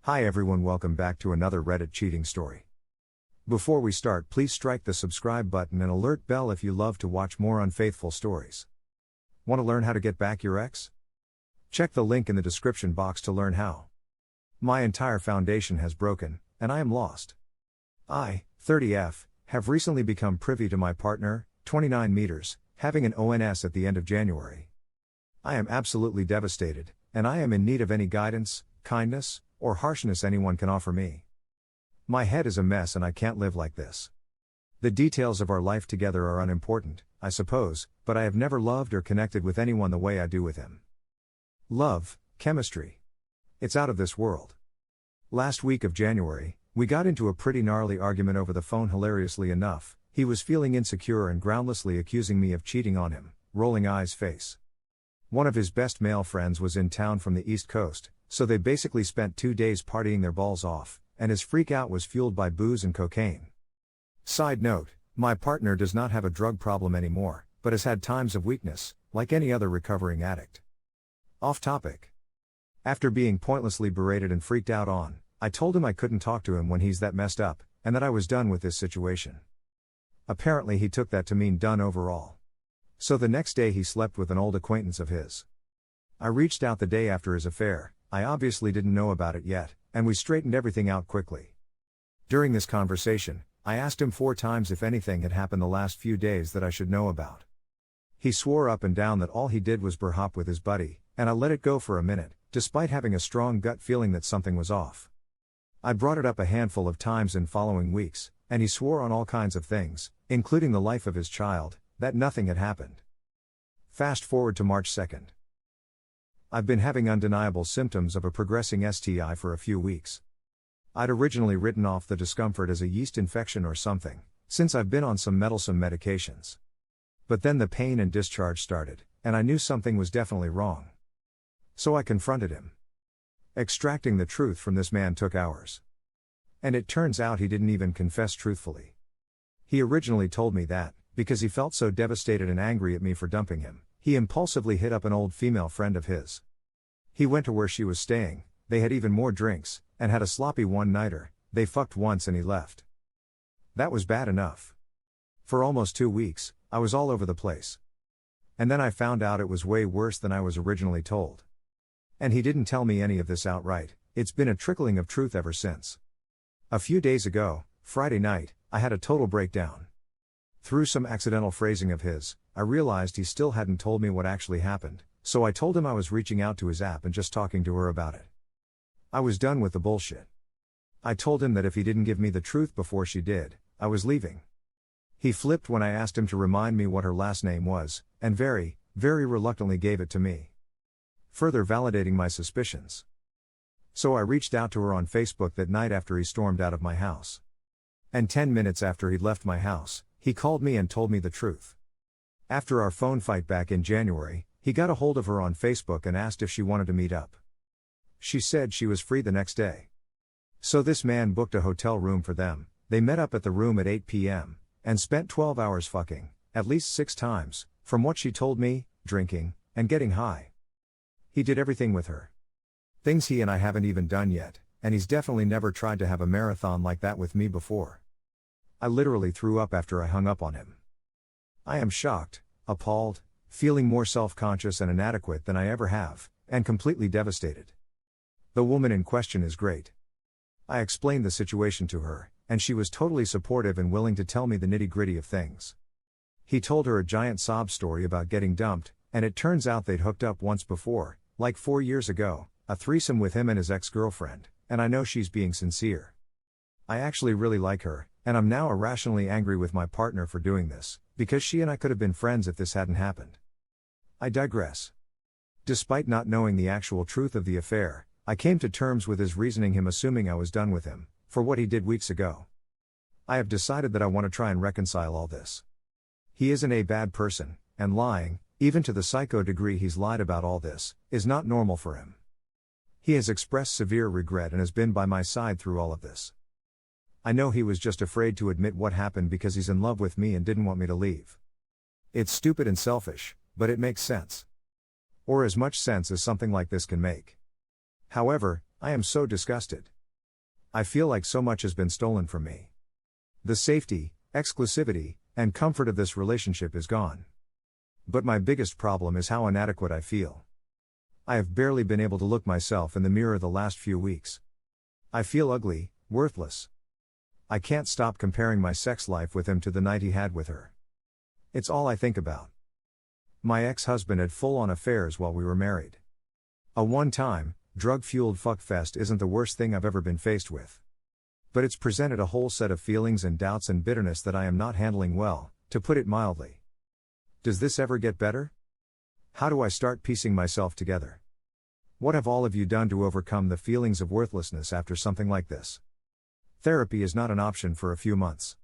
Hi everyone, welcome back to another Reddit cheating story. Before we start, please strike the subscribe button and alert bell if you love to watch more unfaithful stories. Want to learn how to get back your ex? Check the link in the description box to learn how. My entire foundation has broken, and I am lost. I, 30F, have recently become privy to my partner, 29 meters, having an ONS at the end of January. I am absolutely devastated, and I am in need of any guidance, kindness, or harshness anyone can offer me. My head is a mess and I can't live like this. The details of our life together are unimportant, I suppose, but I have never loved or connected with anyone the way I do with him. Love, chemistry. It's out of this world. Last week of January, we got into a pretty gnarly argument over the phone. Hilariously enough, he was feeling insecure and groundlessly accusing me of cheating on him, rolling eyes face. One of his best male friends was in town from the East Coast, so they basically spent 2 days partying their balls off, and his freak out was fueled by booze and cocaine. Side note, my partner does not have a drug problem anymore, but has had times of weakness, like any other recovering addict. Off topic. After being pointlessly berated and freaked out on, I told him I couldn't talk to him when he's that messed up, and that I was done with this situation. Apparently he took that to mean done overall. So the next day he slept with an old acquaintance of his. I reached out the day after his affair. I obviously didn't know about it yet, and we straightened everything out quickly. During this conversation, I asked him 4 times if anything had happened the last few days that I should know about. He swore up and down that all he did was hop with his buddy, and I let it go for a minute, despite having a strong gut feeling that something was off. I brought it up a handful of times in following weeks, and he swore on all kinds of things, including the life of his child, that nothing had happened. Fast forward to March 2nd. I've been having undeniable symptoms of a progressing STI for a few weeks. I'd originally written off the discomfort as a yeast infection or something, since I've been on some meddlesome medications. But then the pain and discharge started, and I knew something was definitely wrong. So I confronted him. Extracting the truth from this man took hours. And it turns out he didn't even confess truthfully. He originally told me that, because he felt so devastated and angry at me for dumping him, he impulsively hit up an old female friend of his. He went to where she was staying, they had even more drinks, and had a sloppy one-nighter. They fucked once and he left. That was bad enough. For almost 2 weeks, I was all over the place. And then I found out it was way worse than I was originally told. And he didn't tell me any of this outright. It's been a trickling of truth ever since. A few days ago, Friday night, I had a total breakdown. Through some accidental phrasing of his, I realized he still hadn't told me what actually happened, so I told him I was reaching out to his app and just talking to her about it. I was done with the bullshit. I told him that if he didn't give me the truth before she did, I was leaving. He flipped when I asked him to remind me what her last name was, and very, very reluctantly gave it to me, further validating my suspicions. So I reached out to her on Facebook that night after he stormed out of my house. And 10 minutes after he'd left my house, he called me and told me the truth. After our phone fight back in January, he got a hold of her on Facebook and asked if she wanted to meet up. She said she was free the next day. So this man booked a hotel room for them. They met up at the room at 8 p.m., and spent 12 hours fucking, at least 6 times, from what she told me, drinking, and getting high. He did everything with her. Things he and I haven't even done yet, and he's definitely never tried to have a marathon like that with me before. I literally threw up after I hung up on him. I am shocked, appalled, feeling more self-conscious and inadequate than I ever have, and completely devastated. The woman in question is great. I explained the situation to her, and she was totally supportive and willing to tell me the nitty-gritty of things. He told her a giant sob story about getting dumped, and it turns out they'd hooked up once before, like 4 years ago, a threesome with him and his ex-girlfriend, and I know she's being sincere. I actually really like her, and I'm now irrationally angry with my partner for doing this, because she and I could have been friends if this hadn't happened. I digress. Despite not knowing the actual truth of the affair, I came to terms with his reasoning, him assuming I was done with him, for what he did weeks ago. I have decided that I want to try and reconcile all this. He isn't a bad person, and lying, even to the psycho degree he's lied about all this, is not normal for him. He has expressed severe regret and has been by my side through all of this. I know he was just afraid to admit what happened because he's in love with me and didn't want me to leave. It's stupid and selfish, but it makes sense. Or as much sense as something like this can make. However, I am so disgusted. I feel like so much has been stolen from me. The safety, exclusivity, and comfort of this relationship is gone. But my biggest problem is how inadequate I feel. I have barely been able to look myself in the mirror the last few weeks. I feel ugly, worthless. I can't stop comparing my sex life with him to the night he had with her. It's all I think about. My ex-husband had full-on affairs while we were married. A one-time, drug-fueled fuckfest isn't the worst thing I've ever been faced with. But it's presented a whole set of feelings and doubts and bitterness that I am not handling well, to put it mildly. Does this ever get better? How do I start piecing myself together? What have all of you done to overcome the feelings of worthlessness after something like this? Therapy is not an option for a few months.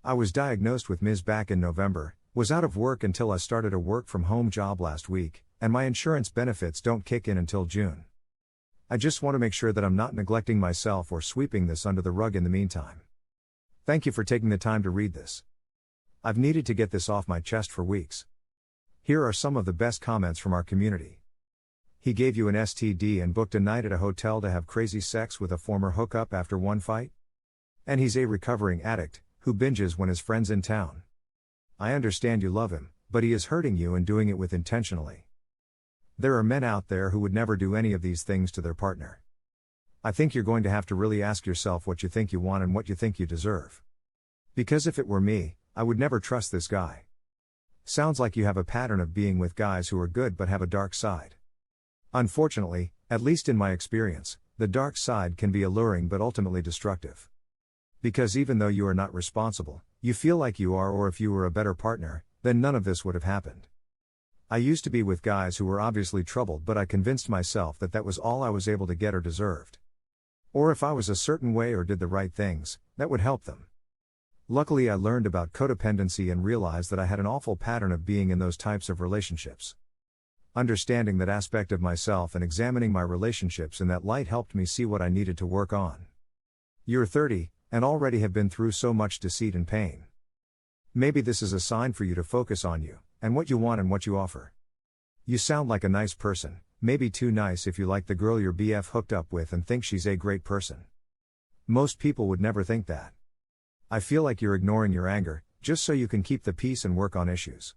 I was diagnosed with MS back in November, was out of work until I started a work-from-home job last week, and my insurance benefits don't kick in until June. I just want to make sure that I'm not neglecting myself or sweeping this under the rug in the meantime. Thank you for taking the time to read this. I've needed to get this off my chest for weeks. Here are some of the best comments from our community. He gave you an STD and booked a night at a hotel to have crazy sex with a former hookup after one fight? And he's a recovering addict, who binges when his friend's in town. I understand you love him, but he is hurting you and doing it with intentionally. There are men out there who would never do any of these things to their partner. I think you're going to have to really ask yourself what you think you want and what you think you deserve. Because if it were me, I would never trust this guy. Sounds like you have a pattern of being with guys who are good but have a dark side. Unfortunately, at least in my experience, the dark side can be alluring but ultimately destructive. Because even though you are not responsible, you feel like you are, or if you were a better partner, then none of this would have happened. I used to be with guys who were obviously troubled, but I convinced myself that that was all I was able to get or deserved. Or if I was a certain way or did the right things, that would help them. Luckily I learned about codependency and realized that I had an awful pattern of being in those types of relationships. Understanding that aspect of myself and examining my relationships in that light helped me see what I needed to work on. You're 30, and already have been through so much deceit and pain. Maybe this is a sign for you to focus on you, and what you want and what you offer. You sound like a nice person, maybe too nice if you like the girl your BF hooked up with and think she's a great person. Most people would never think that. I feel like you're ignoring your anger, just so you can keep the peace and work on issues.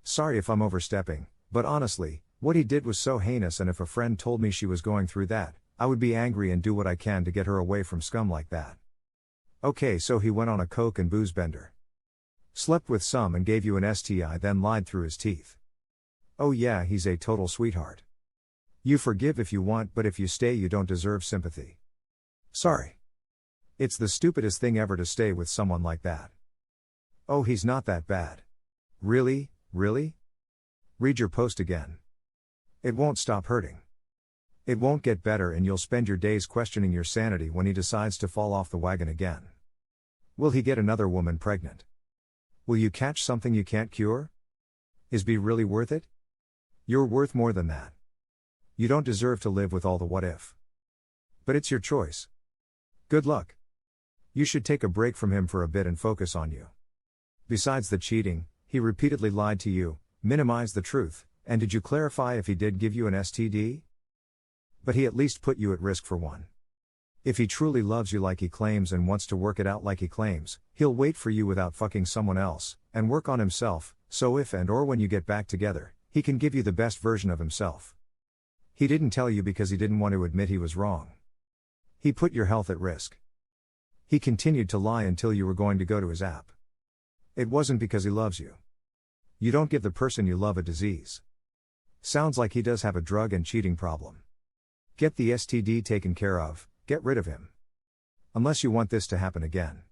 Sorry if I'm overstepping, but honestly, what he did was so heinous, and if a friend told me she was going through that, I would be angry and do what I can to get her away from scum like that. Okay, so he went on a coke and booze bender. Slept with some and gave you an STI, then lied through his teeth. Oh yeah, he's a total sweetheart. You forgive if you want, but if you stay you don't deserve sympathy. Sorry. It's the stupidest thing ever to stay with someone like that. Oh, he's not that bad. Really? Really? Read your post again. It won't stop hurting. It won't get better, and you'll spend your days questioning your sanity when he decides to fall off the wagon again. Will he get another woman pregnant? Will you catch something you can't cure? Is B really worth it? You're worth more than that. You don't deserve to live with all the what if. But it's your choice. Good luck. You should take a break from him for a bit and focus on you. Besides the cheating, he repeatedly lied to you, minimized the truth, and did you clarify if he did give you an STD? But he at least put you at risk for one. If he truly loves you like he claims and wants to work it out like he claims, he'll wait for you without fucking someone else, and work on himself, so if and or when you get back together, he can give you the best version of himself. He didn't tell you because he didn't want to admit he was wrong. He put your health at risk. He continued to lie until you were going to go to his app. It wasn't because he loves you. You don't give the person you love a disease. Sounds like he does have a drug and cheating problem. Get the STD taken care of, get rid of him. Unless you want this to happen again.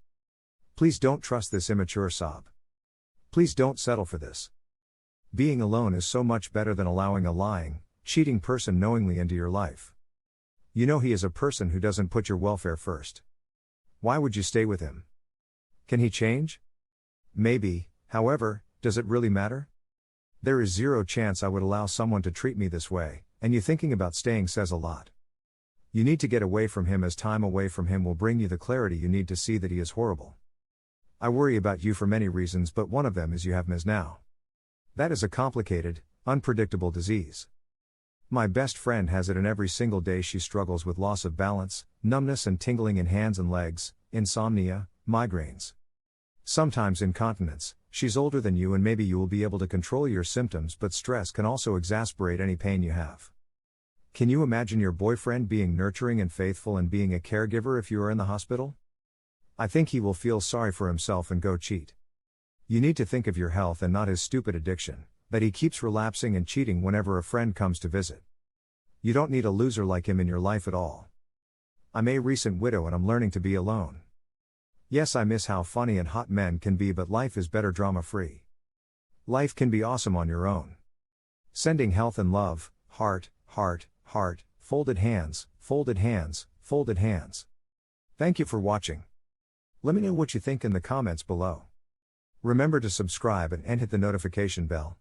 Please don't trust this immature sob. Please don't settle for this. Being alone is so much better than allowing a lying, cheating person knowingly into your life. You know he is a person who doesn't put your welfare first. Why would you stay with him? Can he change? Maybe, however, does it really matter? There is zero chance I would allow someone to treat me this way, and you thinking about staying says a lot. You need to get away from him, as time away from him will bring you the clarity you need to see that he is horrible. I worry about you for many reasons, but one of them is you have MS now. That is a complicated, unpredictable disease. My best friend has it, and every single day she struggles with loss of balance, numbness and tingling in hands and legs, insomnia, migraines. Sometimes incontinence. She's older than you and maybe you will be able to control your symptoms, but stress can also exasperate any pain you have. Can you imagine your boyfriend being nurturing and faithful and being a caregiver if you are in the hospital? I think he will feel sorry for himself and go cheat. You need to think of your health and not his stupid addiction, that he keeps relapsing and cheating whenever a friend comes to visit. You don't need a loser like him in your life at all. I'm a recent widow and I'm learning to be alone. Yes, I miss how funny and hot men can be, but life is better drama-free. Life can be awesome on your own. Sending health and love, heart, heart, heart, folded hands, folded hands, folded hands. Thank you for watching. Let me know what you think in the comments below. Remember to subscribe and hit the notification bell.